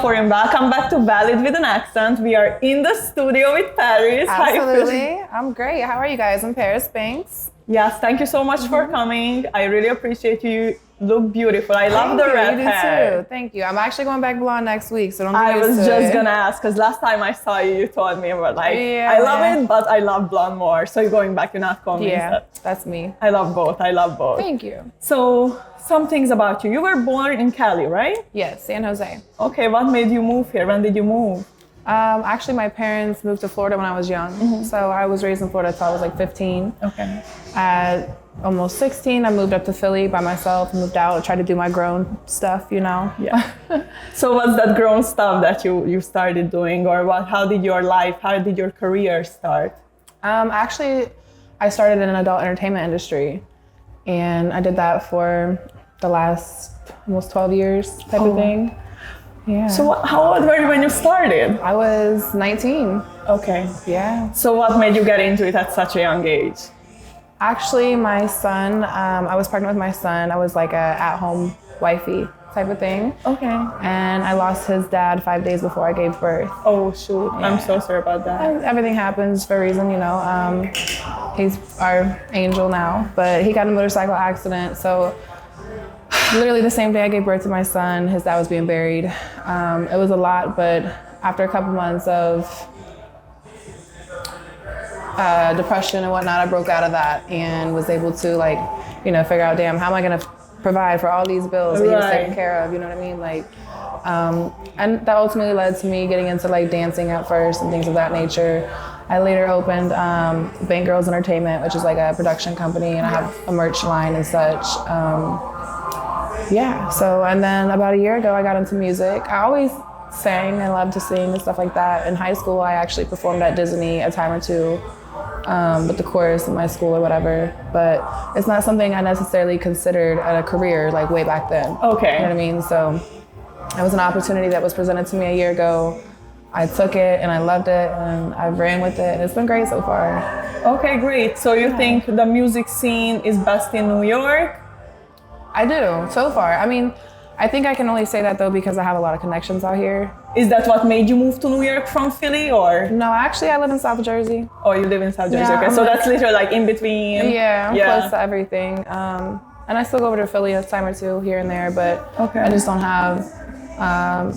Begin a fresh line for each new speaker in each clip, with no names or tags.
Foreign. Welcome back to Valid with an Accent. We are in the studio with Paris.
Absolutely. I'm great. How are you guys? I'm Paris Banks.
Yes, thank you so much for coming. I really appreciate you. Look beautiful. I love the red hair.
Too. Thank you. I'm actually going back blonde next week, so don't get
I
used
was
to
just
it.
gonna ask, because last time I saw you, you told me about
Yeah,
I love it, but I love blonde more. So you're going back, you're not convinced.
Yeah, that's me.
I love both.
Thank you.
So some things about you. You were born in Cali, right?
Yes, San Jose.
Okay, what made you move here? When did you move?
Actually, my parents moved to Florida when I was young. So I was raised in Florida until I was like 15.
Okay.
At almost 16, I moved up to Philly by myself, moved out, tried to do my grown stuff, you know?
Yeah. So what's that grown stuff that you started doing, or how did your career start?
Actually, I started in an adult entertainment industry, and I did that for the last almost 12 years type of thing. Yeah.
So how old were you when you started?
I was 19.
Okay.
Yeah.
So what made you get into it at such a young age?
Actually, my son, I was pregnant with my son. I was like a at-home wifey type of thing.
Okay.
And I lost his dad 5 days before I gave birth.
Oh, shoot. Yeah. I'm so sorry about that.
Everything happens for a reason, you know. He's our angel now, but he got in a motorcycle accident. So literally the same day I gave birth to my son, his dad was being buried. It was a lot, but after a couple months of depression and whatnot, I broke out of that and was able to figure out, damn, how am I gonna provide for all these bills that he was taking care of, you know what I mean? And that ultimately led to me getting into dancing at first and things of that nature. I later opened Bank Girls Entertainment, which is like a production company, and I have a merch line and such. And then about a year ago, I got into music. I always sang and loved to sing and stuff like that. In high school, I actually performed at Disney a time or two with the chorus in my school or whatever. But it's not something I necessarily considered a career way back then.
Okay.
You know what I mean? So it was an opportunity that was presented to me a year ago. I took it and I loved it and I ran with it, and it's been great so far.
Okay, great. So you think the music scene is best in New York?
I do, so far. I mean, I think I can only say that though because I have a lot of connections out here.
Is that what made you move to New York from Philly, or?
No, actually I live in South Jersey.
Oh, you live in South Jersey, okay. So that's literally in between.
Yeah, I'm close to everything. And I still go over to Philly a time or two here and there, but I just don't have,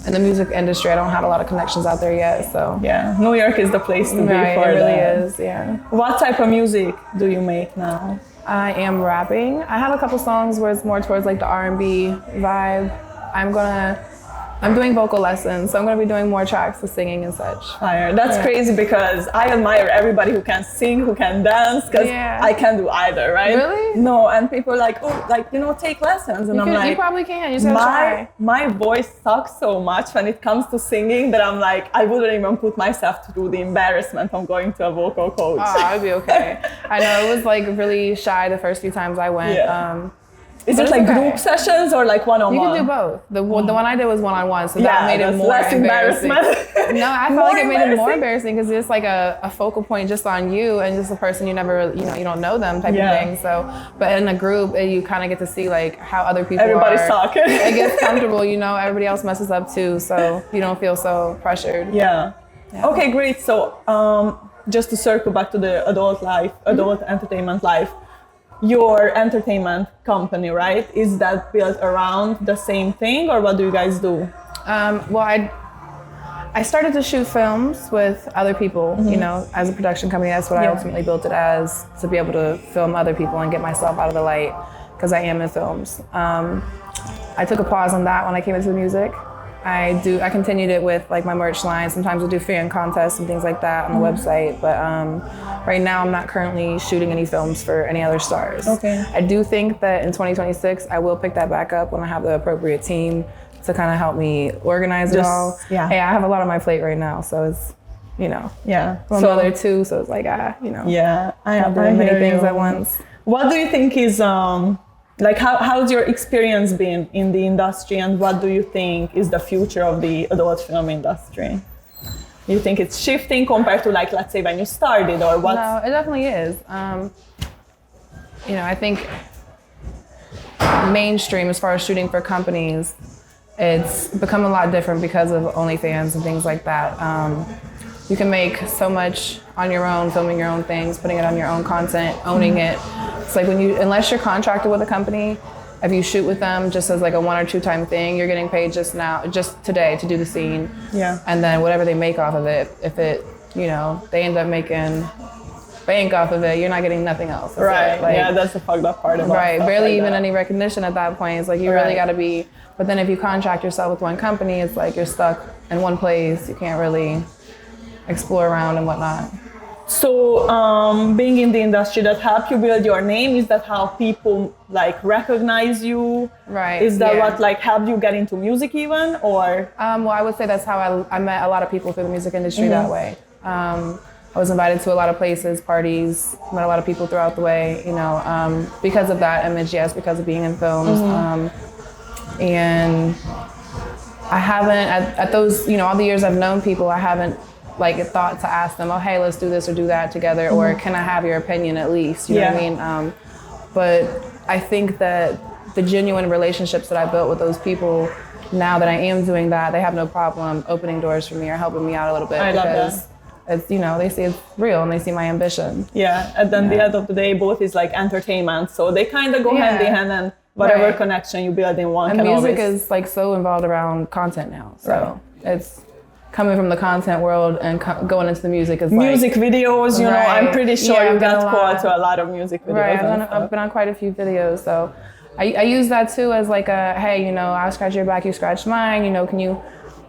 in the music industry, I don't have a lot of connections out there yet, so.
Yeah, New York is the place to be for
it really
that.
is, yeah.
What type of music do you make now?
I am rapping. I have a couple songs where it's more towards the R&B vibe. I'm doing vocal lessons, so I'm gonna be doing more tracks with singing and such.
Fire. That's crazy because I admire everybody who can sing, who can dance, because I can't do either, right?
Really?
No, and people are like, oh, take lessons, and
You probably can. You just gotta try.
My voice sucks so much when it comes to singing that I'm like, I wouldn't even put myself through the embarrassment of going to a vocal coach.
Oh, I'd be okay. I know it was really shy the first few times I went.
Yeah. Is it group sessions or one-on-one?
You can do both. The one I did was one-on-one, so that made it more
less
embarrassing.
No,
I felt like it made it more embarrassing because it's a focal point just on you and just a person you never, you don't know them type of thing. So, but in a group, you kind of get to see how other people
Everybody's talking.
It gets comfortable, everybody else messes up too, so you don't feel so pressured.
Yeah. Okay, great. So, just to circle back to the adult entertainment life. Your entertainment company, right? Is that built around the same thing, or what do you guys do?
Well, I started to shoot films with other people, as a production company. That's what I ultimately built it as, to be able to film other people and get myself out of the light, because I am in films. I took a pause on that when I came into the music. I continued it with my merch line. Sometimes we do fan contests and things like that on the website, but right now I'm not currently shooting any films for any other stars.
Okay.
I do think that in 2026 I will pick that back up when I have the appropriate team to kind of help me organize it all.
Yeah.
Hey, I have a lot on my plate right now, so it's,
Yeah.
I'm a mother too, so it's
Yeah, I have
many things at once.
What do you think is how's your experience been in the industry, and what do you think is the future of the adult film industry? Do you think it's shifting compared to let's say when you started, or what?
No, it definitely is. I think mainstream as far as shooting for companies, it's become a lot different because of OnlyFans and things like that. You can make so much on your own, filming your own things, putting it on your own content, owning it. It's like unless you're contracted with a company, if you shoot with them just as like a 1 or 2 time thing, you're getting paid just today to do the scene.
Yeah.
And then whatever they make off of it, if it, they end up making bank off of it, you're not getting nothing else.
Right. Yeah, that's the fucked up part about it.
Right. Barely even any recognition at that point. It's like you really got to be. But then if you contract yourself with one company, it's like you're stuck in one place. You can't really explore around and whatnot.
So being in the industry, that helped you build your name? Is that how people like recognize you?
Right.
Is that what like helped you get into music even, or?
Well, I would say that's how I met a lot of people through the music industry that way. I was invited to a lot of places, parties, met a lot of people throughout the way, because of that image, yes, because of being in films. And I haven't, at those, all the years I've known people, I haven't like thought to ask them, oh, hey, let's do this or do that together, or can I have your opinion at least, you know what I mean? But I think that the genuine relationships that I built with those people, now that I am doing that, they have no problem opening doors for me or helping me out a little bit.
I love that.
It's, they see it's real and they see my ambition.
Yeah, and then the end of the day, both is like entertainment, so they kind of go hand in hand, and whatever connection you build in one
and
can
music
always...
is like so involved around content now, so it's coming from the content world and going into the music is
music
like,
videos, I'm pretty sure you got called to a lot of music videos.
Right, I've been on quite a few videos, so I use that too as like a, hey, I scratch your back, you scratch mine, can you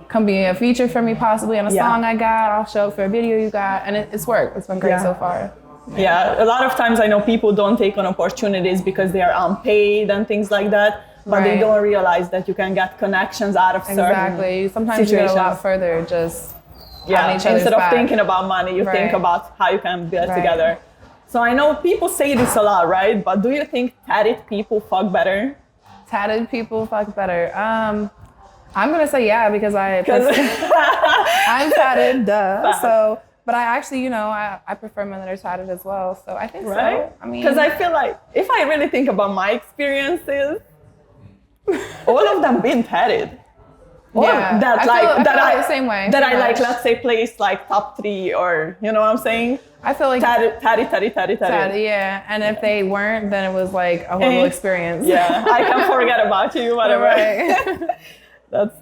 come be a feature for me possibly on a song I got, I'll show up for a video you got, and it's worked. It's been great so far.
Yeah, a lot of times I know people don't take on opportunities because they are unpaid and things like that. But they don't realize that you can get connections out of certain
Sometimes you get a lot further just on each other's
instead of
back.
thinking about money, you think about how you can build together. So I know people say this a lot, right? But do you think tatted people fuck better?
Tatted people fuck better. I'm gonna say because I'm tatted, duh. So, but I actually, I prefer men that are tatted as well. So I think so. I mean,
because I feel like if I really think about my experiences, all of them been tatted.
I feel the same way.
That I like, let's say, placed like top 3, or you know what I'm saying?
I feel like
tatted.
Yeah, and if they weren't, then it was like a horrible experience.
Yeah, I can forget about you, whatever.
Right.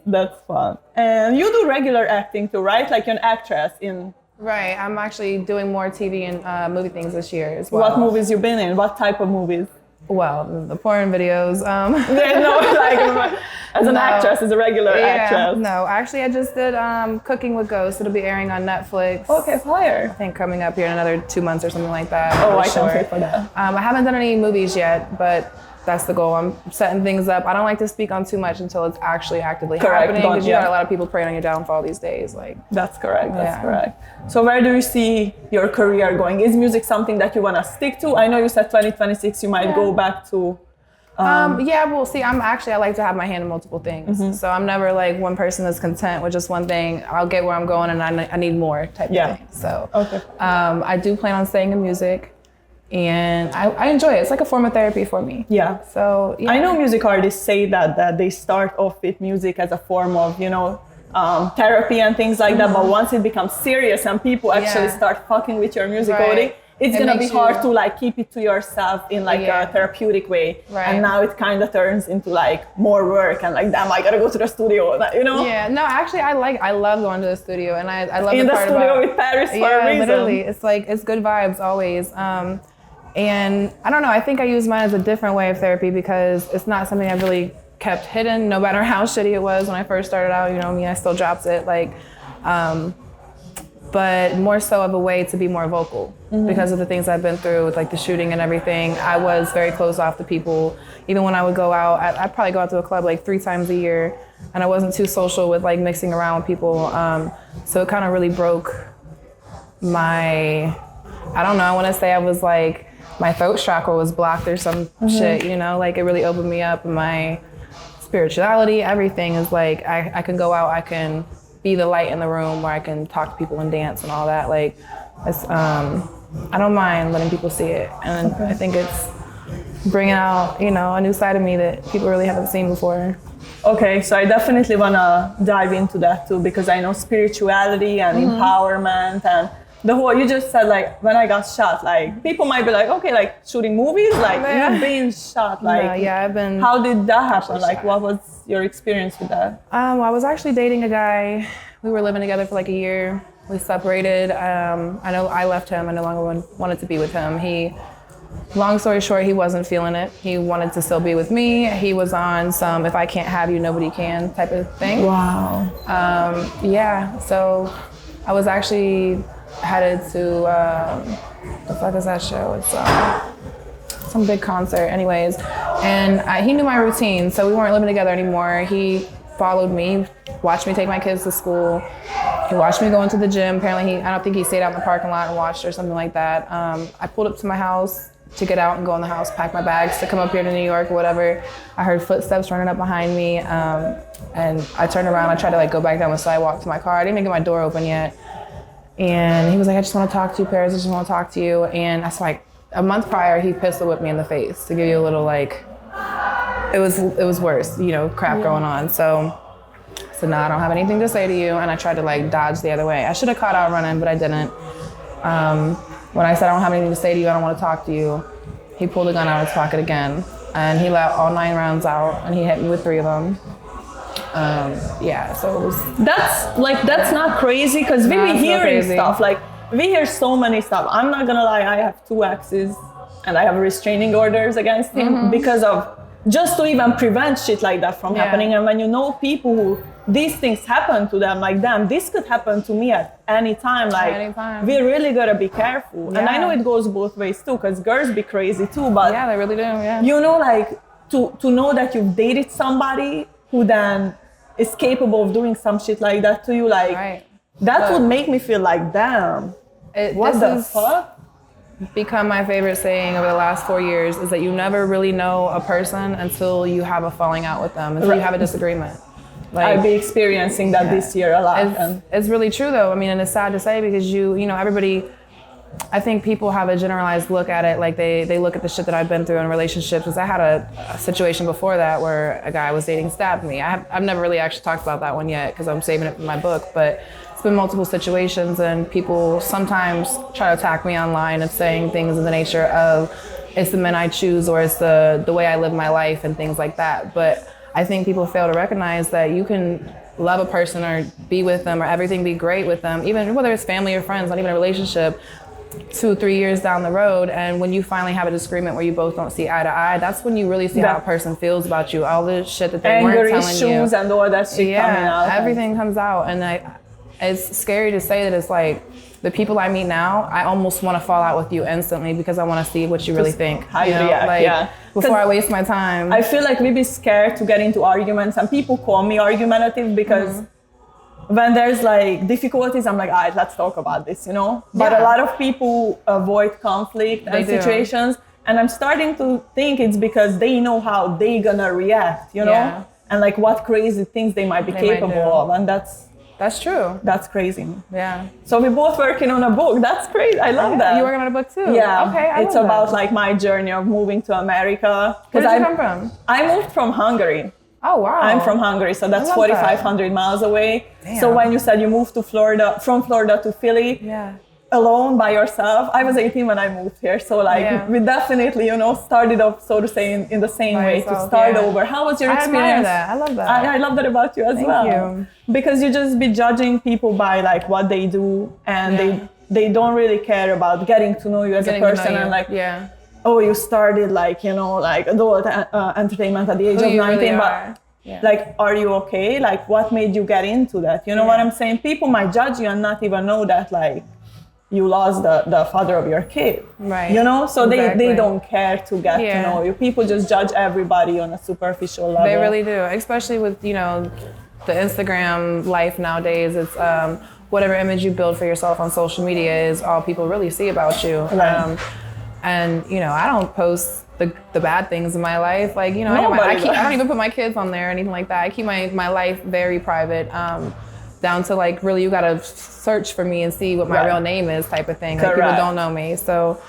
That's fun. And you do regular acting too, right? Like you're an actress in.
Right. I'm actually doing more TV and movie things this year as well.
What movies you been in? What type of movies?
Well, the porn videos.
As an actress, as a regular actress.
No, actually, I just did Cooking with Ghosts. It'll be airing on Netflix.
Okay, fire.
I think coming up here in another 2 months or something like that.
Oh, I can't wait for that.
I haven't done any movies yet, but that's the goal. I'm setting things up. I don't like to speak on too much until it's actually actively happening, because you got a lot of people praying on your downfall these days. Like
that's correct. That's correct. So where do you see your career going? Is music something that you want to stick to? I know you said 2026 you might go back to.
We'll see. I like to have my hand in multiple things. So I'm never like one person that's content with just one thing. I'll get where I'm going, and I need more type of thing. So I do plan on staying in music. And I enjoy it. It's like a form of therapy for me. Yeah. So
I know music artists say that they start off with music as a form of, therapy and things like that. But once it becomes serious and people actually start fucking with your music already, it's gonna be hard to like keep it to yourself in like a therapeutic way. Right. And now it kind of turns into like more work and like, damn, I gotta go to the studio, Yeah.
No, actually, I love going to the studio, and I love
in the studio with Paris for a reason.
Literally, it's like it's good vibes always. And I don't know, I think I use mine as a different way of therapy because it's not something I've really kept hidden, no matter how shitty it was when I first started out. I still dropped it. But more so of a way to be more vocal because of the things I've been through with like the shooting and everything. I was very closed off to people. Even when I would go out, I'd probably go out to a club like 3 times a year, and I wasn't too social with like mixing around with people. So it kind of really broke my, I don't know, I want to say I was like, my throat chakra was blocked or some shit, like it really opened me up. My spirituality, everything is like, I can go out, I can be the light in the room, where I can talk to people and dance and all that. Like, it's, I don't mind letting people see it. And I think it's bringing out, a new side of me that people really haven't seen before.
Okay, so I definitely want to dive into that too, because I know spirituality and empowerment and the whole, you just said like when I got shot, like people might be like, okay, like shooting movies, like you've been shot, like
No, yeah, I've been.
how did that happen? Like what was your experience with that?
I was actually dating a guy. We were living together for like a year. We separated. I know I left him. I no longer wanted to be with him. Long story short, he wasn't feeling it. He wanted to still be with me. He was on some if I can't have you, nobody can type of thing.
Wow.
Yeah, so I was actually headed to, the fuck is that show? It's some big concert anyways. And he knew my routine, so we weren't living together anymore. He followed me, watched me take my kids to school. He watched me go into the gym. Apparently I don't think he stayed out in the parking lot and watched or something like that. I pulled up to my house to get out and go in the house, pack my bags to come up here to New York or whatever. I heard footsteps running up behind me. And I turned around, I tried to like go back down the sidewalk to my car. I didn't even get my door open yet. And he was like, I just want to talk to you, Paris. I just want to talk to you. And that's like a month prior, he pistol whipped me in the face to give you a little like, it was worse, crap going on. So I said, no, I don't have anything to say to you. And I tried to like dodge the other way. I should have caught out running, but I didn't. When I said, I don't have anything to say to you, I don't want to talk to you, he pulled a gun out of his pocket again. And he let all 9 rounds out and he hit me with 3 of them. So it was.
That's not crazy, because we be hearing stuff, like we hear so many stuff. I'm not gonna lie, I have 2 exes and I have restraining orders against him because of just to even prevent shit like that from happening. And when you know people who these things happen to them, like damn, this could happen to me at any time. Like we really gotta be careful. And I know it goes both ways too, because girls be crazy too, but
yeah, they really do. Yeah,
like to know that you've dated somebody who then is capable of doing some shit like that to you, like that would make me feel like damn, what the fuck?
Become my favorite saying over the last 4 years is that you never really know a person until you have a falling out with them, until you have a disagreement. Like,
I've been experiencing that this year a lot.
It's really true though. I mean, and it's sad to say because everybody, I think people have a generalized look at it. Like they look at the shit that I've been through in relationships. Because I had a situation before that where a guy I was dating stabbed me. I've never really actually talked about that one yet because I'm saving it for my book, but it's been multiple situations and people sometimes try to attack me online and saying things in the nature of it's the men I choose or it's the way I live my life and things like that. But I think people fail to recognize that you can love a person or be with them or everything be great with them, even whether it's family or friends, not even a relationship, 2 or 3 years down the road. And when you finally have a disagreement where you both don't see eye to eye, that's when you really see how a person feels about you. All the shit that they weren't telling you.
Anger issues and all that shit coming out.
Everything comes out. And it's scary to say that it's like, the people I meet now, I almost want to fall out with you instantly because I want to see what you really think.
How you react,
before I waste my time.
I feel like we be scared to get into arguments, and people call me argumentative because when there's like difficulties, I'm like, all right, let's talk about this, But a lot of people avoid conflict and situations, and I'm starting to think it's because they know how they gonna react, and like what crazy things they might be capable of, and that's
true.
That's crazy.
Yeah.
So we're both working on a book. That's great. I love that.
You're working on a book too?
Yeah.
Okay.
It's about like my journey of moving to America.
Where did you come from?
I moved from Hungary.
Oh, wow.
I'm from Hungary, so that's 4,500 miles away.
Damn.
So when you said you moved to Florida, from Florida to Philly, alone by yourself, I was 18 when I moved here. So like we definitely, started off, so to say, in the same way to start over. How was your experience?
I love that.
I love that about you as well.
Thank you.
Because you just be judging people by like what they do, and they don't really care about getting to know you as a person and like oh, you started like like adult entertainment at the age of 19,
really
but like, are you okay? Like, what made you get into that? You know what I'm saying? People might judge you and not even know that like you lost the father of your kid,
right?
So they don't care to get to know you. People just judge everybody on a superficial level.
They really do, especially with the Instagram life nowadays. It's whatever image you build for yourself on social media is all people really see about you.
Right.
And I don't post the bad things in my life. Like I don't even put my kids on there or anything like that. I keep my life very private. Down to like really you gotta search for me and see what my real name is type of thing. Like people don't know me. So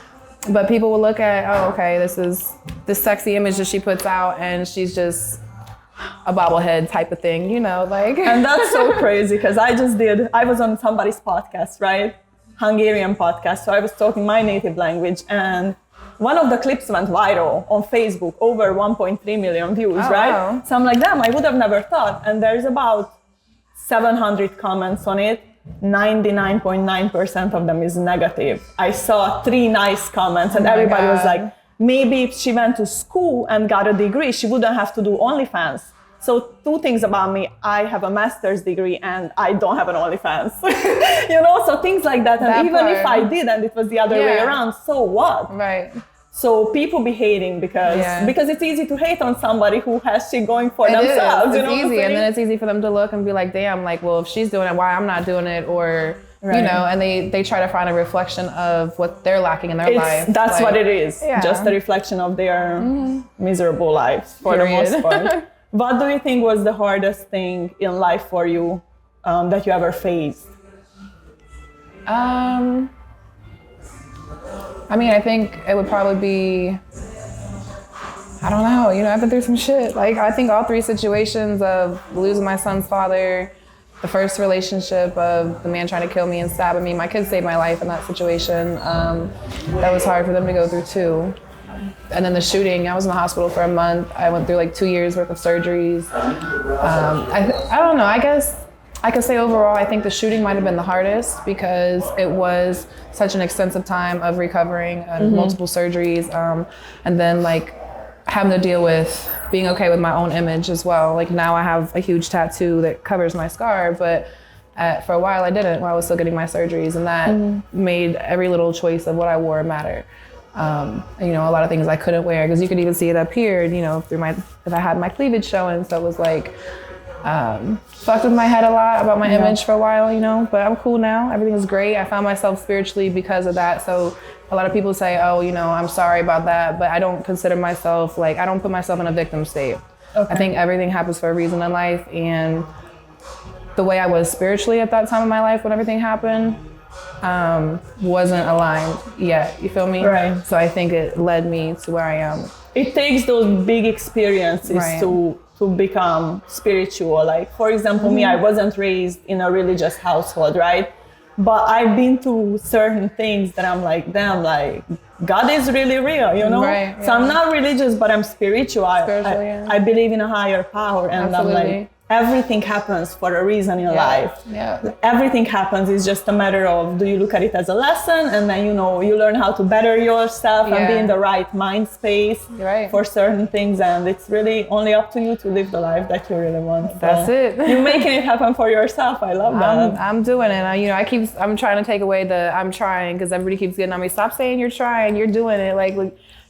but people will look at, oh, okay, this is this sexy image that she puts out and she's just a bobblehead type of thing, you know, like.
And that's so crazy because I was on somebody's podcast, right? Hungarian podcast. So I was talking my native language, and one of the clips went viral on Facebook, over 1.3 million views, right?
Wow.
So I'm like, damn, I would have never thought. And there's about 700 comments on it. 99.9% of them is negative. I saw 3 nice comments, and everybody was like, maybe if she went to school and got a degree, she wouldn't have to do OnlyFans. So 2 things about me: I have a master's degree and I don't have an OnlyFans. You know, so things like that. And
That
even
part.
if I did and it was the other way around, so what?
Right.
So people be hating because it's easy to hate on somebody who has shit going for themselves.
It's
you know
easy, and then it's easy for them to look and be like, damn, like, well, if she's doing it, why I'm not doing it? Or, you know, and they try to find a reflection of what they're lacking in their life.
That's
like,
what it is.
Yeah.
Just a reflection of their miserable lives for the most part. What do you think was the hardest thing in life for you that you ever faced?
I mean, I think it would probably be, I don't know, you know, I've been through some shit. Like, I think all 3 situations of losing my son's father, the first relationship of the man trying to kill me and stabbing me. My kids saved my life in that situation. That was hard for them to go through too. And then the shooting, I was in the hospital for a month. I went through like 2 years worth of surgeries. I don't know, I guess I could say overall, I think the shooting might have been the hardest because it was such an extensive time of recovering and multiple surgeries. And then like having to deal with being okay with my own image as well. Like now I have a huge tattoo that covers my scar, but for a while I didn't while I was still getting my surgeries, and that made every little choice of what I wore matter. You know, a lot of things I couldn't wear because you could even see it up here, you know, if I had my cleavage showing. So it was like, fucked with my head a lot about my image for a while, you know, but I'm cool now. Everything is great. I found myself spiritually because of that. So a lot of people say, oh, you know, I'm sorry about that, but I don't consider myself, like, I don't put myself in a victim state. I think everything happens for a reason in life, and the way I was spiritually at that time in my life when everything happened wasn't aligned yet, you feel me?
Right.
So I think it led me to where I am.
It takes those big experiences to become spiritual. Like, for example, me, I wasn't raised in a religious household, right? But I've been through certain things that I'm like, damn, like, God is really real, you know?
Right,
So I'm not religious, but I'm spiritual.
Yeah.
I believe in a higher power, and
Absolutely.
I'm like, everything happens for a reason in life.
Yeah.
Everything happens. It's just a matter of, do you look at it as a lesson, and then, you know, you learn how to better yourself and be in the right mind space for certain things. And it's really only up to you to live the life that you really want.
That's it.
You're making it happen for yourself. I love that.
I'm doing it. You know, I'm trying to take away I'm trying, because everybody keeps getting on me. Stop saying you're trying. You're doing it. Like,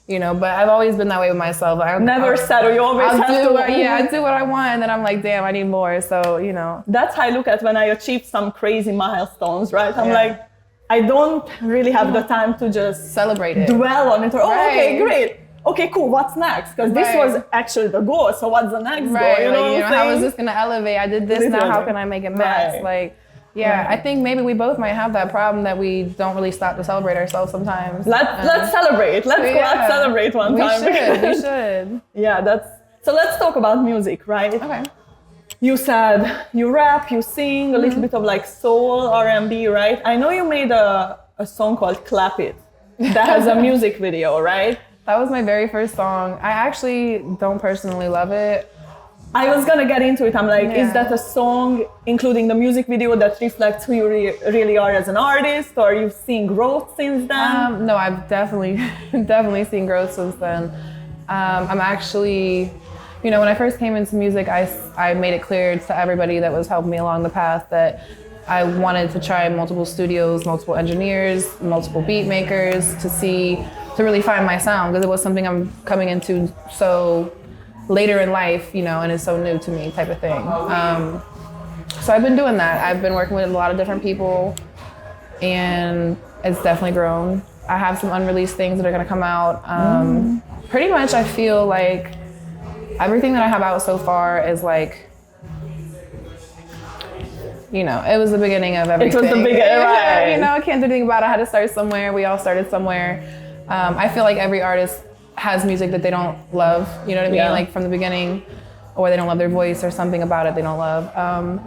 you know, but I've always been that way with myself.
Never settle. You always have to.
I do what I want, and then I'm like, damn, I need more. So, you know.
That's how I look at when I achieve some crazy milestones, right? I'm like, I don't really have the time to just
celebrate it,
dwell on it, or okay, great. Okay, cool. What's next? Because this was actually the goal. So what's the next goal? You know,
how is this gonna elevate? I did this. Now how can I make it max? Like. Yeah, I think maybe we both might have that problem that we don't really stop to celebrate ourselves sometimes.
Let's celebrate. Let's go out celebrate one time.
We should.
Yeah, so let's talk about music, right?
Okay.
You said you rap, you sing, a little bit of like soul, R&B, right? I know you made a song called Clap It that has a music video, right?
That was my very first song. I actually don't personally love it.
I was gonna get into it. I'm like, is that a song, including the music video, that reflects who you really are as an artist, or you've seen growth since then?
No, I've definitely seen growth since then. I'm actually, you know, when I first came into music, I made it clear to everybody that was helping me along the path that I wanted to try multiple studios, multiple engineers, multiple beat makers to really find my sound, because it was something I'm coming into so later in life, you know, and it's so new to me type of thing. So I've been doing that. I've been working with a lot of different people, and it's definitely grown. I have some unreleased things that are gonna come out. Pretty much I feel like everything that I have out so far is like, you know, it was the beginning of everything.
It was the beginning, right.
You know, I can't do anything about it. I had to start somewhere. We all started somewhere. I feel like every artist has music that they don't love, you know what I mean? Like from the beginning, or they don't love their voice or something about it they don't love.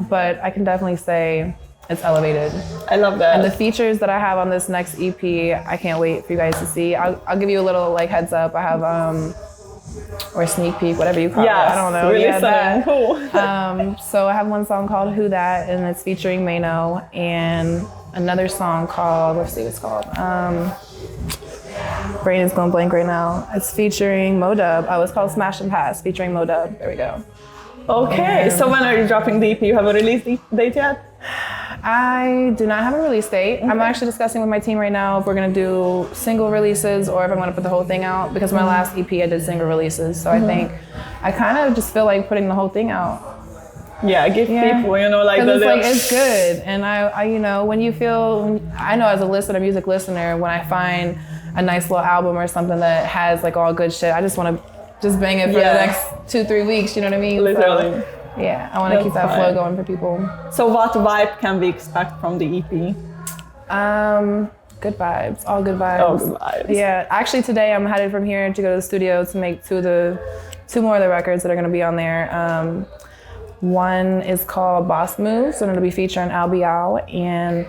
But I can definitely say it's elevated.
I love that.
And the features that I have on this next EP, I can't wait for you guys to see. I'll give you a little like heads up. I have or sneak peek, whatever you call it. I don't know.
Yeah, cool.
So I have one song called Who That, and it's featuring Mano, and another song called, let's see what it's called. Brain is going blank right now. It's featuring Modub. Oh, it's called Smash and Pass, featuring Modub. There we go.
Okay, so when are you dropping the EP? You have a release date yet?
I do not have a release date. Okay. I'm actually discussing with my team right now if we're gonna do single releases or if I'm gonna put the whole thing out, because my last EP I did single releases. So I think I kind of just feel like putting the whole thing out.
Yeah, give people, you know, like
it's like it's good. And I you know, when you feel, I know as a listener, music listener, when I find a nice little album or something that has like all good shit, I just want to just bang it for the next 2-3 weeks. You know what I mean?
Literally.
So, yeah, I want to keep that flow going for people.
So what vibe can we expect from the EP?
Good vibes, all good vibes.
All good vibes.
Yeah, actually today I'm headed from here to go to the studio to make two more of the records that are going to be on there. One is called Boss Moves, and it'll be featuring Al Bial, and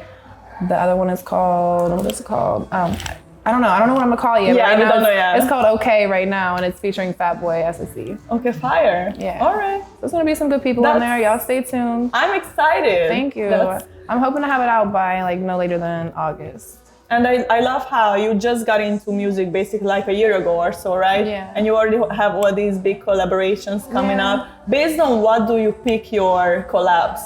the other one is called, what is it called? I don't know what I'm gonna call it yet.
Yeah,
right
we
now
don't know yet.
It's called Okay right now, and it's featuring Fat Boy SSE.
Okay, fire.
Yeah.
All right.
There's gonna be some good people on there. Y'all stay tuned.
I'm excited.
Thank you. I'm hoping to have it out by like no later than August.
And I love how you just got into music basically like a year ago or so, right?
Yeah.
And you already have all these big collaborations coming up. Based on what do you pick your collabs?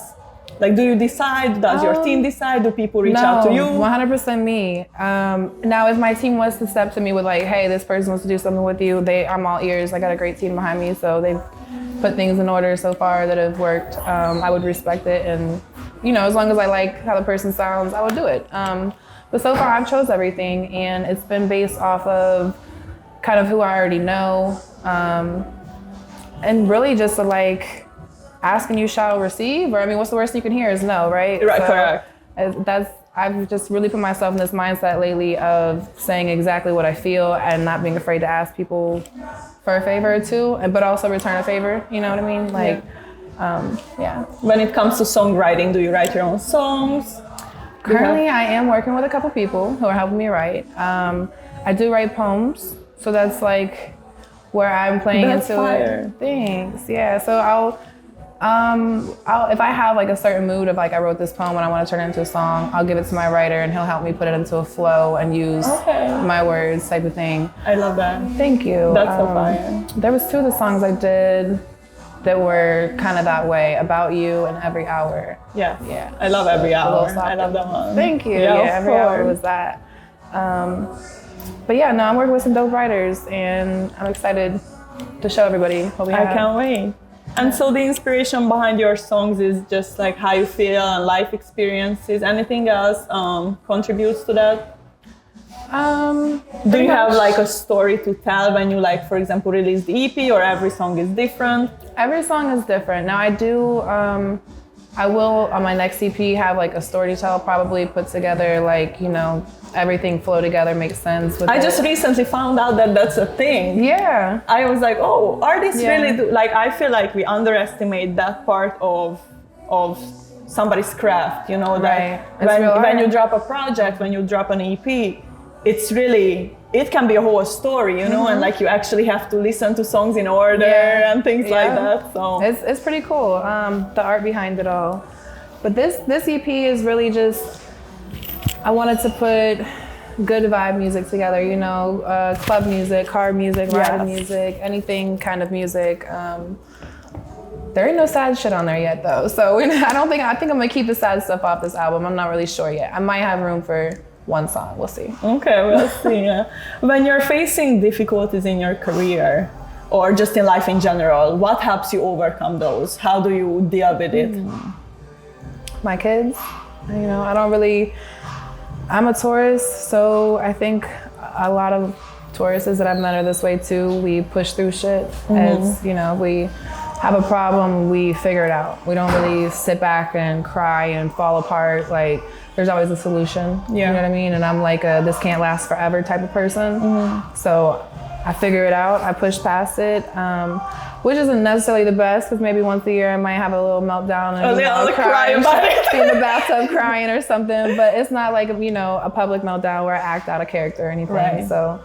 Like, do you decide? Does your team decide? Do people reach out to you?
100% me. Now, if my team was to step to me with like, hey, this person wants to do something with you, I'm all ears. I got a great team behind me, so they've put things in order so far that have worked. I would respect it, and you know, as long as I like how the person sounds, I would do it. But so far, I've chose everything, and it's been based off of kind of who I already know, and really just like asking you shall receive, or I mean, what's the worst you can hear is no, right?
Right,
so
correct.
I've just really put myself in this mindset lately of saying exactly what I feel and not being afraid to ask people for a favor too, but also return a favor. You know what I mean? Like, yeah.
When it comes to songwriting, do you write your own songs?
Currently, I am working with a couple people who are helping me write. I do write poems, so that's like where I'm playing into things. Yeah, so I'll if I have like a certain mood of like I wrote this poem and I want to turn it into a song, I'll give it to my writer and he'll help me put it into a flow and use my words type of thing.
I love that.
Thank you.
That's so fire.
There was 2 of the songs I did that were kind of that way, About You and Every Hour.
Yeah.
Yeah.
I love Every Hour. I love that one.
Thank you. Yeah, Every Hour was that. But yeah, no, I'm working with some dope writers and I'm excited to show everybody what we have.
I can't wait. And so the inspiration behind your songs is just like how you feel and life experiences. Anything else contributes to that? Do you have like a story to tell when you like, for example, release the EP, or every song is different?
Every song is different. Now I will on my next EP have like a story to tell, probably put together like, you know, everything flow together, makes sense.
I just recently found out that that's a thing.
Yeah.
I was like, oh, artists really do, like, I feel like we underestimate that part of somebody's craft, you know, that when you drop a project, when you drop an EP, it's really, it can be a whole story, you know, and like you actually have to listen to songs in order and things like that. So
it's pretty cool, the art behind it all. But this EP is really just, I wanted to put good vibe music together, you know, club music, car music, ride music, anything kind of music. There ain't no sad shit on there yet though. So I think I'm gonna keep the sad stuff off this album. I'm not really sure yet. I might have room for one song, we'll see.
Okay, we'll see. Yeah. When you're facing difficulties in your career or just in life in general, what helps you overcome those? How do you deal with it?
My kids, you know, I'm a Taurus, so I think a lot of Tauruses that I've met are this way too. We push through shit. As, you know, we have a problem, we figure it out. We don't really sit back and cry and fall apart. Like, there's always a solution, you know what I mean? And I'm like a this can't last forever type of person. So I figure it out. I push past it, which isn't necessarily the best because maybe once a year I might have a little meltdown and
cry about it.
be in the bathtub crying or something. But it's not like a public meltdown where I act out a character or anything.
Right.
So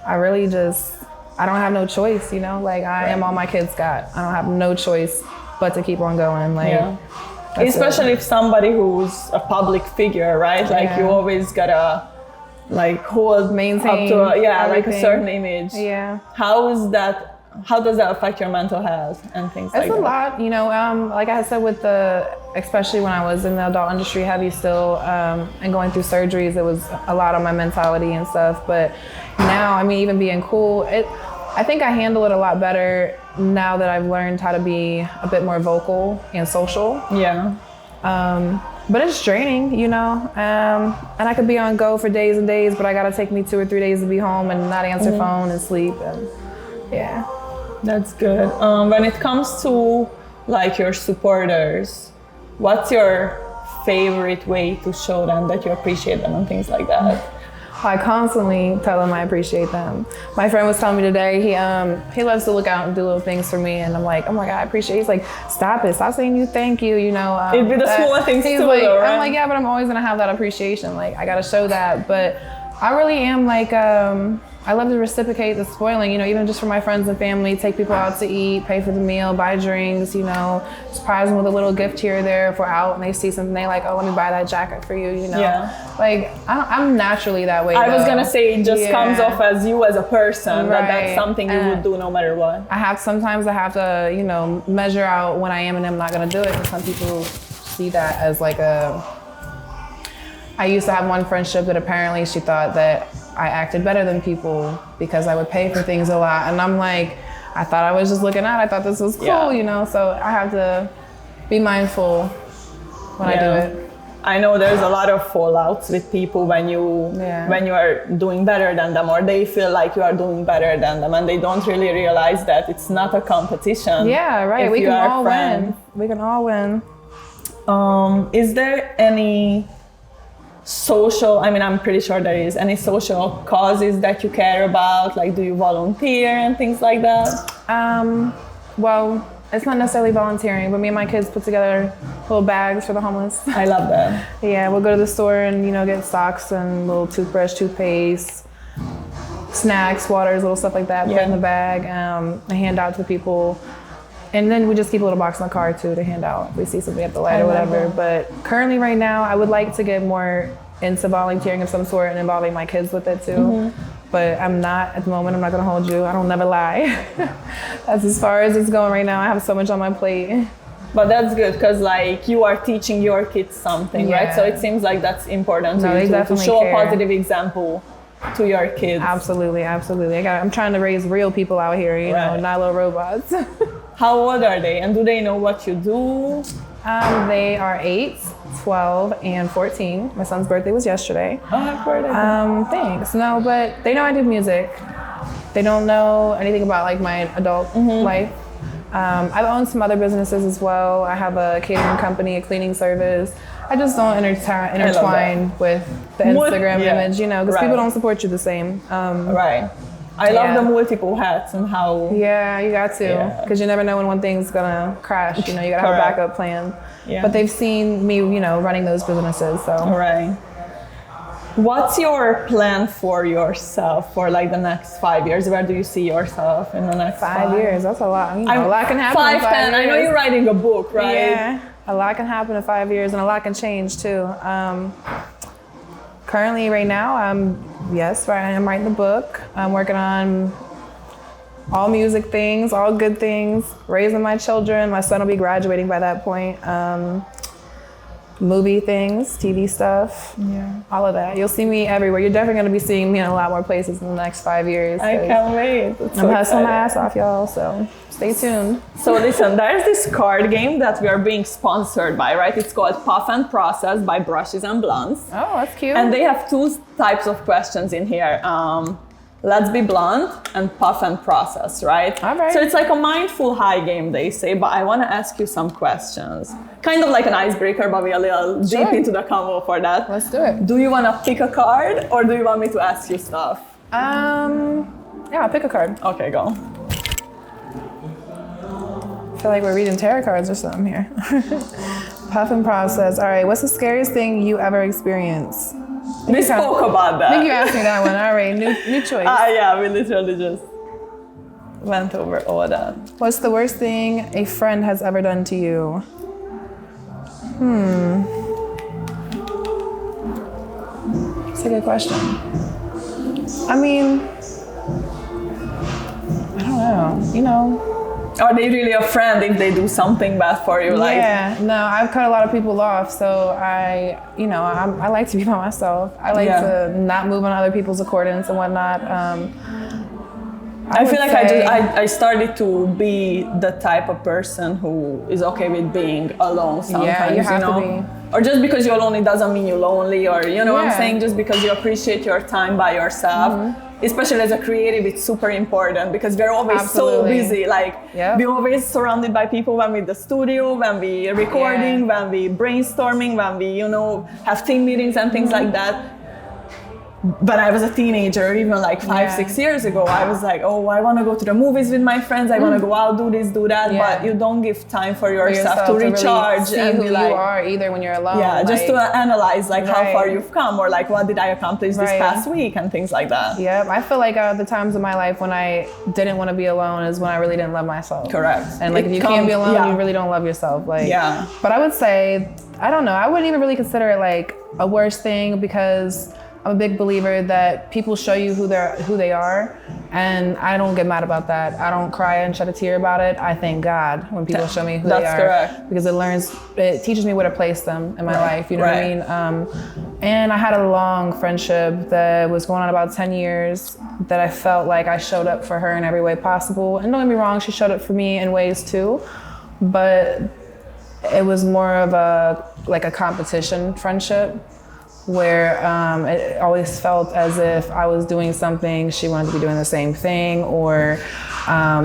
I really I don't have no choice. Like I am all my kids got. I don't have no choice but to keep on going. Like. Yeah.
Especially if somebody who's a public figure, right? Like you always gotta maintain up to like a certain image.
Yeah.
How does that affect your mental health and things like that?
It's a lot, like I said especially when I was in the adult industry heavy still, and going through surgeries, it was a lot on my mentality and stuff. But now, even being cool, I think I handle it a lot better now that I've learned how to be a bit more vocal and social.
Yeah.
But it's draining, and I could be on go for days and days, but I gotta take me 2 or 3 days to be home and not answer phone and sleep. And yeah.
That's good. When it comes to like your supporters, what's your favorite way to show them that you appreciate them and things like that?
I constantly tell them I appreciate them. My friend was telling me today, he loves to look out and do little things for me, and I'm like, oh my God, I appreciate it. He's like, stop it, stop saying you thank you,
It'd be the small things too,
like,
though, right?
I'm like, yeah, but I'm always gonna have that appreciation. Like, I gotta show that. But I really am like, I love to reciprocate the spoiling, even just for my friends and family, take people out to eat, pay for the meal, buy drinks, surprise them with a little gift here or there if we're out and they see something they like, oh, let me buy that jacket for you,
Yeah.
Like, I'm naturally that way.
I was gonna say, it just comes off as you as a person,
right.
that's something you would do no matter what.
Sometimes I have to, measure out when I am and am not gonna do it, because some people see that as like I used to have one friendship that apparently she thought that I acted better than people because I would pay for things a lot. And I'm like, I thought I was just looking out. I thought this was cool, so I have to be mindful when I do it.
I know there's a lot of fallouts with people when you are doing better than them, or they feel like you are doing better than them, and they don't really realize that it's not a competition.
Yeah, right. We can all win. We can all win.
Is there any social, I'm pretty sure there is, any social causes that you care about? Like, do you volunteer and things like that?
Well, it's not necessarily volunteering, but me and my kids put together little bags for the homeless.
I love that.
Yeah, we'll go to the store and, get socks and little toothbrush, toothpaste, snacks, waters, little stuff like that, put in the bag, and hand out to the people. And then we just keep a little box in the car too to hand out if we see something at the light or whatever. But currently right now, I would like to get more into volunteering of some sort and involving my kids with it too. But I'm not at the moment. I'm not gonna hold you. I don't never lie. That's as far as it's going right now. I have so much on my plate.
But that's good, because like you are teaching your kids something, right? So it seems like that's important to show a positive example to your kids.
Absolutely. I'm trying to raise real people out here, not little robots.
How old are they, and do they know what you do?
They are 8, 12, and 14. My son's birthday was yesterday.
Oh, happy birthday.
Thanks. No, but they know I do music. They don't know anything about like my adult life. I've owned some other businesses as well. I have a catering company, a cleaning service. I just don't intertwine with the Instagram image, because people don't support you the same.
Right. I love the multiple hats and how...
Yeah, you got to, because you never know when one thing's gonna crash. You gotta have a backup plan. Yeah. But they've seen me, running those businesses, so...
Right. What's your plan for yourself for like the next 5 years? Where do you see yourself in the next 5
years? That's a lot. A lot can happen in 5 years.
I know you're writing a book, right?
Yeah, a lot can happen in 5 years, and a lot can change too. Currently, right now, I'm writing the book. I'm working on all music things, all good things, raising my children. My son will be graduating by that point. Movie things, TV stuff, all of that. You'll see me everywhere. You're definitely going to be seeing me in a lot more places in the next 5 years.
I can't wait.
I'm hustling my ass off, y'all, so stay tuned.
So listen, there's this card game that we are being sponsored by, right? It's called Puff and Process by Brushes and Blunts.
Oh, that's cute.
And they have 2 types of questions in here. Let's be blunt and puff and process, right?
All right.
So it's like a mindful high game, they say, but I want to ask you some questions. Kind of like an icebreaker, but we're a little deep into the convo for that.
Let's do it.
Do you want to pick a card, or do you want me to ask you stuff?
Yeah, I'll pick a card.
Okay, go.
I feel like we're reading tarot cards or something here. Puff and process. All right, what's the scariest thing you ever experienced?
We spoke about that.
I think you asked me that one. All right, new choice.
Yeah, we literally just went over all that.
What's the worst thing a friend has ever done to you? That's a good question. I mean, I don't know. You know.
Are they really a friend if they do something bad for you? Like,
yeah, no, I've cut a lot of people off, so I like to be by myself. I like to not move on other people's accordance and whatnot.
I feel like I started to be the type of person who is okay with being alone sometimes.
Yeah, you have to be.
Or just because you're lonely doesn't mean you're lonely, or you know what I'm saying? Just because you appreciate your time by yourself. Especially as a creative, it's super important because we're always so busy. Like we're always surrounded by people when we're in the studio, when we're recording, when we brainstorming, when we, have team meetings and things like that. When I was a teenager, even like 5-6 years ago, I was like, oh, I want to go to the movies with my friends. I want to go out, do this, do that. But you don't give time for yourself to recharge
really
and
who
be like,
you are either when you're alone.
Yeah, just to analyze like how far you've come, or like what did I accomplish this past week and things like that.
Yeah, I feel like the times in my life when I didn't want to be alone is when I really didn't love myself.
Correct.
And like if you can't be alone, you really don't love yourself. Like But I would say, I don't know, I wouldn't even really consider it like a worse thing because I'm a big believer that people show you who they are, and I don't get mad about that. I don't cry and shed a tear about it. I thank God when people show me who they are.
That's correct.
Because it teaches me where to place them in my life, you know what I mean? And I had a long friendship that was going on about 10 years that I felt like I showed up for her in every way possible. And don't get me wrong, she showed up for me in ways too, but it was more of a competition friendship, where it always felt as if I was doing something, she wanted to be doing the same thing, or,
I've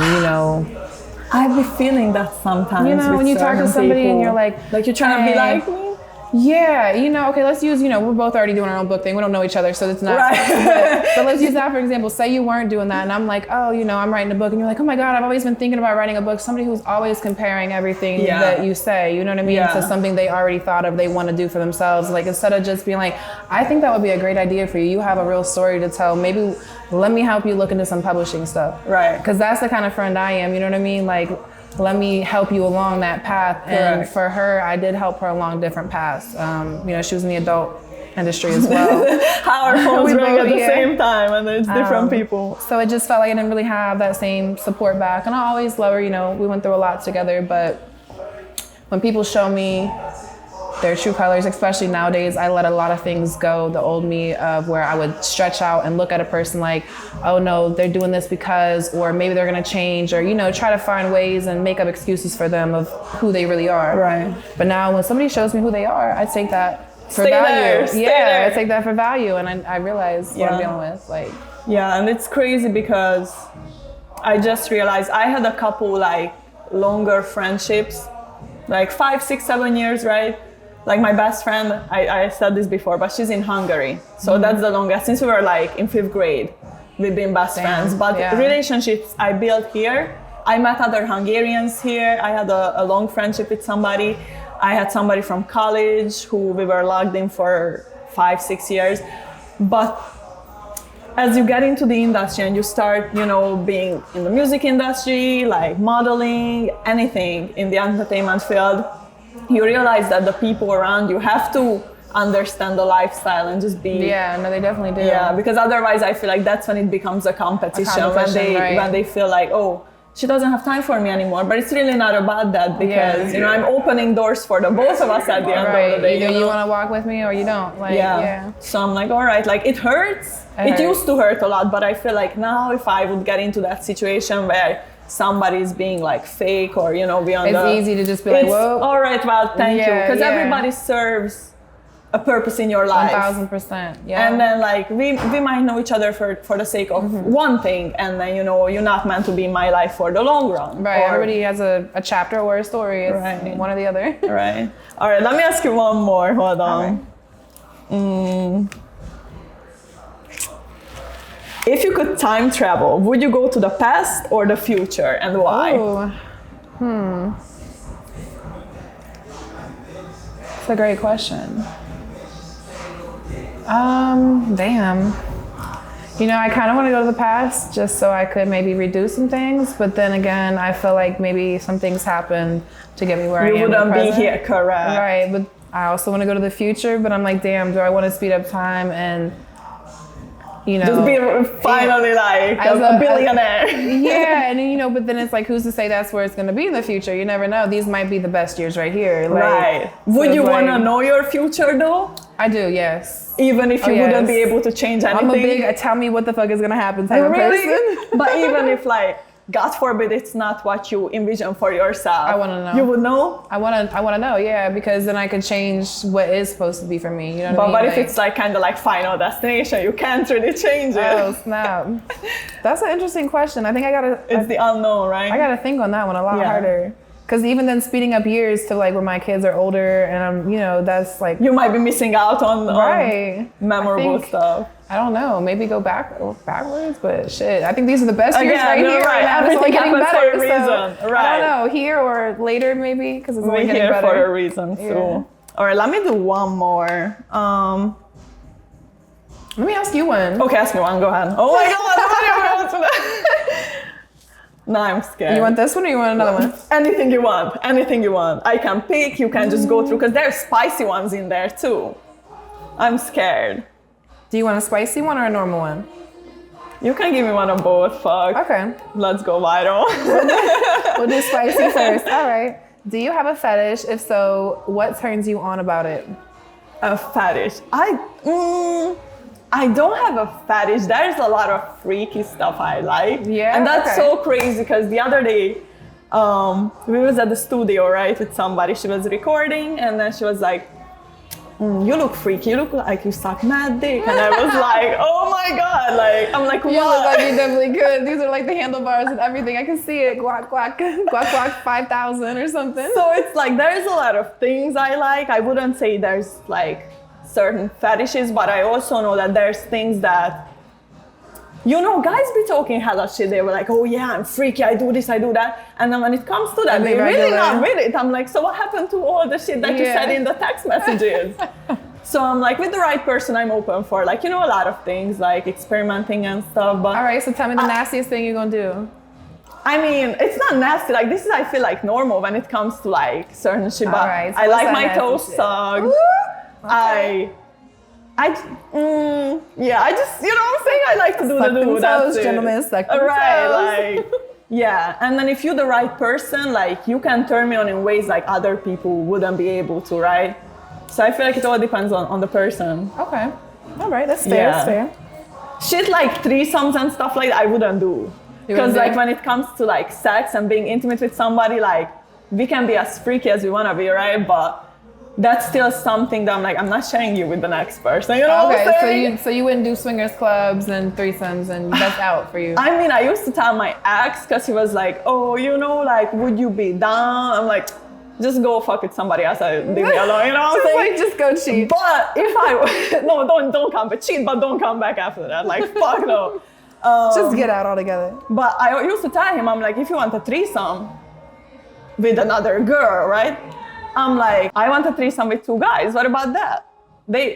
been feeling that sometimes.
When you talk to somebody and you're like
you're trying to be like me?
Yeah, okay, let's use, we're both already doing our own book thing. We don't know each other, so it's not. Right. But let's use that for example. Say you weren't doing that, and I'm like, oh, I'm writing a book, and you're like, oh my God, I've always been thinking about writing a book. Somebody who's always comparing everything that you say, you know what I mean, to something they already thought of, they want to do for themselves. Like instead of just being like, I think that would be a great idea for you. You have a real story to tell. Maybe let me help you look into some publishing stuff. Right. Because that's the kind of friend I am. You know what I mean? Like, let me help you along that path. And for her, I did help her along different paths. She was in the adult industry as well.
How our phones ring at the same time, and it's different people.
So it just felt like I didn't really have that same support back. And I always love her, we went through a lot together, but when people show me their true colors, especially nowadays, I let a lot of things go. The old me of where I would stretch out and look at a person like, oh no, they're doing this because, or maybe they're gonna change, or try to find ways and make up excuses for them of who they really are. Right. But now when somebody shows me who they are, I take that for value. I take that for value, and I realize what I'm dealing with.
And it's crazy because I just realized I had a couple longer friendships, 5, 6, 7 years, right? Like my best friend, I said this before, but she's in Hungary. So that's the longest. Since we were in 5th grade, we've been best friends. But relationships I built here, I met other Hungarians here. I had a long friendship with somebody. I had somebody from college who we were locked in for 5, 6 years. But as you get into the industry and you start, being in the music industry, modeling, anything in the entertainment field, you realize that the people around you have to understand the lifestyle and just be...
Yeah, no, they definitely do.
Yeah, because otherwise I feel like that's when it becomes a competition when they feel like, oh, she doesn't have time for me anymore. But it's really not about that because, I'm opening doors for the both of us at the end of the day.
Either you want to walk with me or you don't.
So I'm like, all right, it hurts. It used to hurt a lot, but I feel like now if I would get into that situation where somebody's being fake or beyond
it's easy to just be like, whoa,
all right, well, thank you, because everybody serves a purpose in your life.
1000%.
And then we might know each other for the sake of one thing, and then you're not meant to be in my life for the long run.
Right. Everybody has a chapter or a story. It's one or the other.
Right. All right, let me ask you one more. Hold on. If you could time travel, would you go to the past or the future, and why?
That's a great question. Damn. You know, I kind of want to go to the past just so I could maybe redo some things, but then again, I feel like maybe some things happen to get me where I am.
You wouldn't be here, correct?
Right, but I also want to go to the future, but I'm like, damn, do I want to speed up time and, you know,
just be finally like a billionaire?
Yeah, and you know, but then it's like, who's to say that's where it's going to be in the future? You never know. These might be the best years right here. Like,
right.
So
would you want to
like,
know your future though?
I do, yes.
Even if you wouldn't be able to change anything?
I'm a big, tell me what the fuck is going to happen type of person.
But even if like, God forbid, it's not what you envision for yourself.
I want to know.
You would know?
I want to know, yeah, because then I could change what is supposed to be for me. You know what I mean?
But if it's like kind of like final destination, you can't really change it.
Oh, snap. That's an interesting question. I think
It's the unknown, right?
I got to think on that one a lot harder. Because even then speeding up years to like when my kids are older and I'm, you know, that's like...
You might be missing out on memorable stuff.
I don't know, maybe go backwards, but shit. I think these are the best years right here.
Right now.
It's only getting better.
For a reason. Right.
I don't know, here or later maybe, because it's only getting
here
better.
for a reason too. Yeah. All right, let me do one more.
Let me ask you one.
Okay, ask me one, go ahead. Oh my God, no, I'm scared.
You want this one or you want another one?
Anything you want, anything you want. I can pick, you can just go through, because there's spicy ones in there too. I'm scared.
Do you want a spicy one or a normal one?
You can give me one of both, fuck.
Okay.
Let's go viral.
We'll do spicy first, all right. Do you have a fetish? If so, what turns you on about it?
A fetish? I don't have a fetish. There's a lot of freaky stuff I like.
Yeah.
And that's so crazy because the other day, we was at the studio, right, with somebody. She was recording and then she was like, you look freaky. You look like you suck mad dick. And I was like, oh my God. Like, I'm like, what?
You look like you definitely could. These are like the handlebars and everything. I can see it. Guac, guac, guac, guac, 5,000 or something.
So it's like, there's a lot of things I like. I wouldn't say there's like certain fetishes, but I also know that there's things that, you know, guys be talking hella shit. They were like, oh yeah, I'm freaky, I do this, I do that. And then when it comes to that, they're really not with it. I'm like, so what happened to all the shit that you said in the text messages? So I'm like, with the right person, I'm open for like, you know, a lot of things, like experimenting and stuff. But
all right, so tell me the nastiest thing you're gonna do.
I mean, it's not nasty. Like, this is, I feel like, normal when it comes to like certain shit. But
right, so
I like my toes sucked.
Okay.
I just, you know what I'm saying? I like to do
suck
the do. That's it.
Gentlemen, suck them
right, like, yeah. And then if you're the right person, like, you can turn me on in ways like other people wouldn't be able to, right? So I feel like it all depends on the person.
Okay. All right, that's fair. That's fair.
Shit like threesomes and stuff like that, I wouldn't do. Because like when it comes to like sex and being intimate with somebody, like, we can be as freaky as we want to be, right? But that's still something that I'm like, I'm not sharing you with the next person, you know what I'm saying?
So you wouldn't do swingers clubs and threesomes and that's out for you?
I mean, I used to tell my ex, because he was like, oh, you know, like, would you be down? I'm like, just go fuck with somebody else, leave me alone, you know what I'm saying?
Like, just go cheat.
But if no, don't come back, cheat, but don't come back after that, like, fuck no.
Just get out altogether.
But I used to tell him, I'm like, if you want a threesome with another girl, right? I'm like, I want a threesome with two guys. What about that?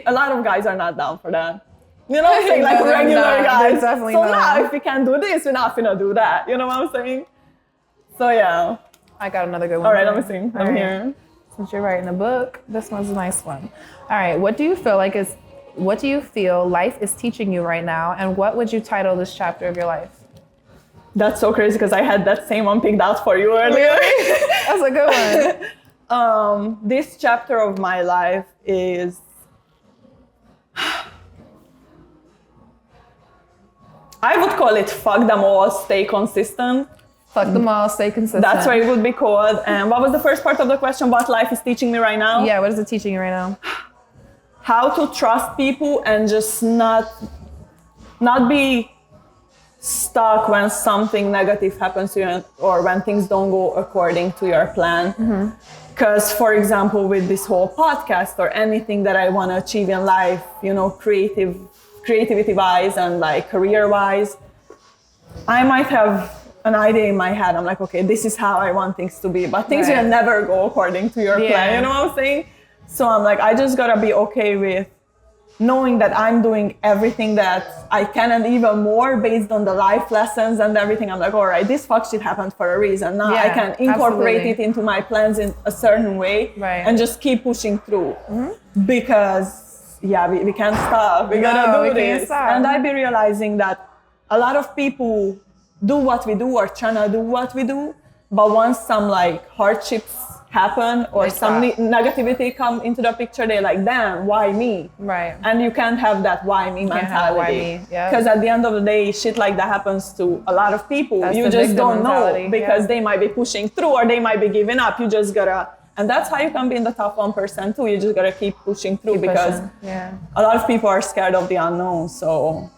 A lot of guys are not down for that. You know what I'm saying? Like regular guys. So now if we can do this, we're not gonna do that. You know what I'm saying? So yeah.
I got another good one.
All right, let me see. I'm here.
Since you're writing a book, this one's a nice one. All right, what do you feel life is teaching you right now, and what would you title this chapter of your life?
That's so crazy because I had that same one picked out for you earlier.
That's a good one.
This chapter of my life is I would call it fuck them all, stay consistent.
Fuck them all, stay consistent.
That's what it would be called. And what was the first part of the question? What life is teaching me right now?
Yeah, what is it teaching you right now?
How to trust people and just not be stuck when something negative happens to you or when things don't go according to your plan. Because, for example, with this whole podcast or anything that I want to achieve in life, you know, creative creativity wise and like career wise, I might have an idea in my head. I'm like, okay, this is how I want things to be, but things will never go according to your plan. You know what I'm saying? So I'm like, I just gotta be okay with knowing that I'm doing everything that I can and even more based on the life lessons and everything. I'm like, all right, this fuck shit happened for a reason. Now I can incorporate it into my plans in a certain way and just keep pushing through. Because we can't stop. We gotta do this. And I be realizing that a lot of people do what we do or trying to do what we do, but once some like hardships happen or some negativity come into the picture, they're like, damn, why me? Right. And you can't have that why me mentality. Because at the end of the day, shit like that happens to a lot of people. You just don't know because they might be pushing through or they might be giving up. You just gotta, and that's how you can be in the top 1% too. You just gotta keep pushing through because a lot of people are scared of the unknown. So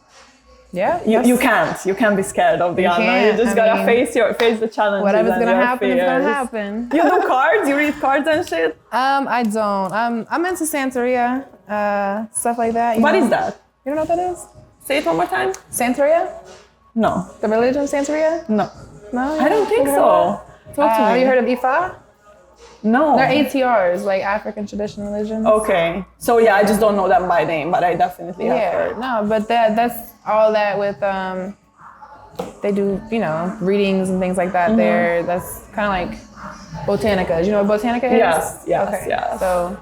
you can't be scared of the unknown. You just gotta face the challenges.
Whatever's gonna happen is gonna happen.
You do cards? You read cards and shit?
I don't. I'm into Santeria, stuff like that.
What is that?
You don't know what that is?
Say it one more time.
Santeria?
No.
The religion of Santeria?
No.
No?
I don't think so. Talk to me.
Have you heard of Ifa?
No.
They're ATRs, like African traditional religions.
Okay. So I just don't know them by name, but I definitely have heard.
No, but that's all that with they do, readings and things like that there. That's kind of like botanica. Do you know what botanica is?
Yes.
So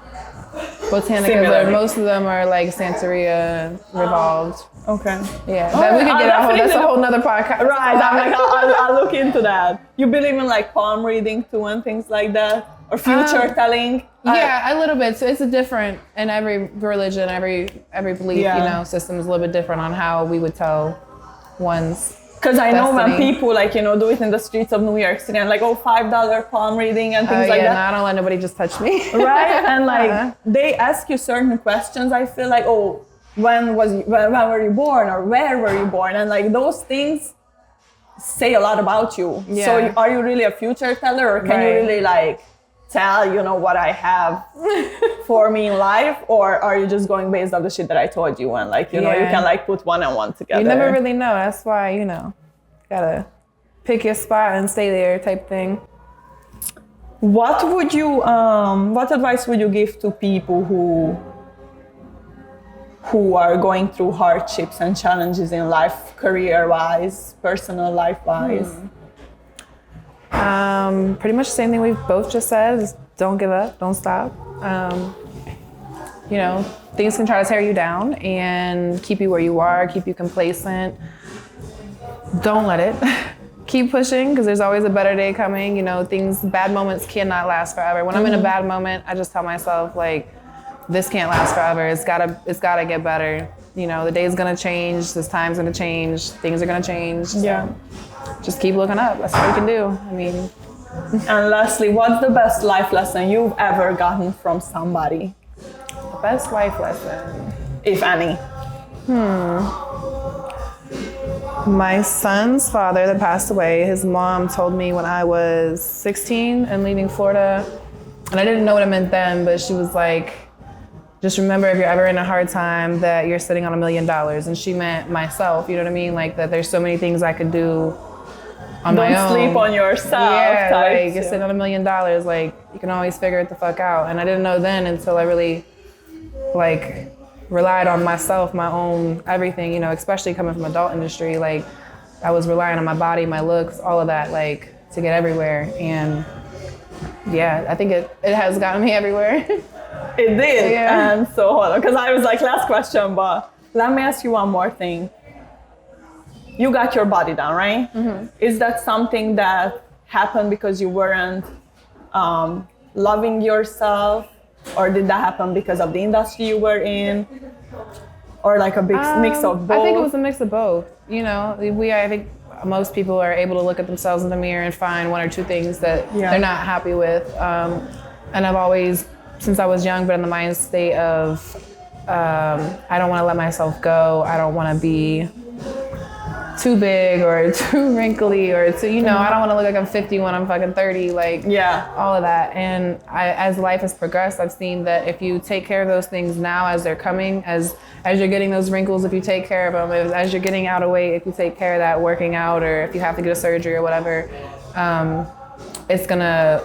botanica, most of them are like Santeria revolved.
Okay.
Yeah. That we could get that's a whole nother podcast.
Right. I'm like, I'll look into that. You believe in like palm reading too and things like that? Or future telling?
Yeah, a little bit. So it's different in every religion, every belief, system is a little bit different on how we would tell one's
Because I know when people do it in the streets of New York City and like, $5 palm reading and things like that.
No, I don't let nobody just touch me.
Right? And like they ask you certain questions. I feel like, when were you born or where were you born? And like those things say a lot about you. Yeah. So are you really a future teller or can you really like tell, what I have for me in life, or are you just going based on the shit that I told you and like, you can like put one and one together?
You never really know. That's why, gotta pick your spot and stay there type thing.
What advice would you give to people who are going through hardships and challenges in life, career-wise, personal life-wise?
Pretty much the same thing we've both just said, is don't give up, don't stop. Things can try to tear you down and keep you where you are, keep you complacent. Don't let it. Keep pushing, because there's always a better day coming. Bad moments cannot last forever. When I'm in a bad moment, I just tell myself like, this can't last forever. It's gotta get better. The day's gonna change, this time's gonna change, things are gonna change. So just keep looking up. That's what you can do.
And lastly, what's the best life lesson you've ever gotten from somebody?
The best life lesson?
If any.
My son's father that passed away, his mom told me when I was 16 and leaving Florida, and I didn't know what it meant then, but she was like, just remember if you're ever in a hard time that you're sitting on $1 million. And she meant myself, you know what I mean? Like that there's so many things I could do on my own.
Don't sleep on yourself.
Yeah, like you're sitting on $1 million, like you can always figure it the fuck out. And I didn't know then until I really like relied on myself, my own everything, especially coming from adult industry. Like I was relying on my body, my looks, all of that, like to get everywhere. And I think it has gotten me everywhere.
It did. Yeah. And so hold on, because I was like, last question, but let me ask you one more thing. You got your body down, right? Mm-hmm. Is that something that happened because you weren't loving yourself, or did that happen because of the industry you were in, or like a big mix of both?
I think it was a mix of both. I think most people are able to look at themselves in the mirror and find one or two things that they're not happy with. And I've always, since I was young, been in the mind state of I don't want to let myself go. I don't want to be too big or too wrinkly or too, you know, I don't want to look like I'm 50 when I'm fucking 30, like all of that. And as life has progressed, I've seen that if you take care of those things now as they're coming, as you're getting those wrinkles, if you take care of them, as you're getting out of weight, if you take care of that, working out, or if you have to get a surgery or whatever, it's gonna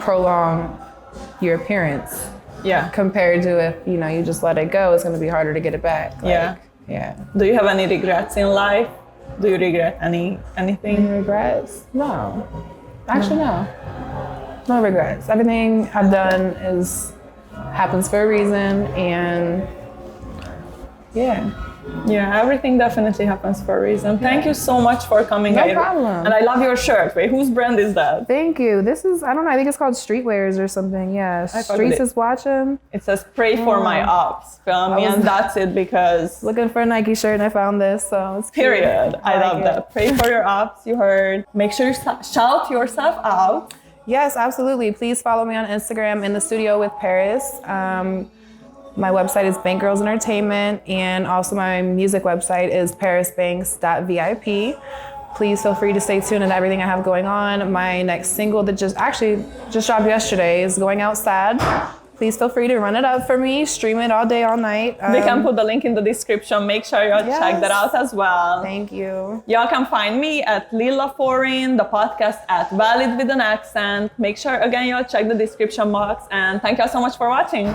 prolong your appearance.
Yeah.
Compared to if, you know, you just let it go, it's gonna be harder to get it back. Like, yeah.
Do you have any regrets in life? Do you regret anything?
Any regrets? No. Actually, no. No regrets. Everything I've done happens for a reason, and
everything definitely happens for a reason. Thank you so much for coming.
No problem.
And I love your shirt. Wait, whose brand is that?
Thank you. This is, I don't know, I think it's called Streetwears or something. Yeah, Streets is watching.
It says pray for my ups. Film me, and that's it, because
looking for a Nike shirt and I found this, so it's cute.
Period. I love that. Pray for your ups, you heard. Make sure you shout yourself out.
Yes, absolutely. Please follow me on Instagram, In the Studio with Paris. My website is Bank Girls Entertainment, and also my music website is parisbanks.vip. Please feel free to stay tuned to everything I have going on. My next single that just dropped yesterday is Going Out Sad. Please feel free to run it up for me, stream it all day, all night.
We can put the link in the description. Make sure y'all check that out as well.
Thank you.
Y'all can find me at Lilla Foreign, the podcast at Valid with an Accent. Make sure, again, y'all check the description box. And thank y'all so much for watching.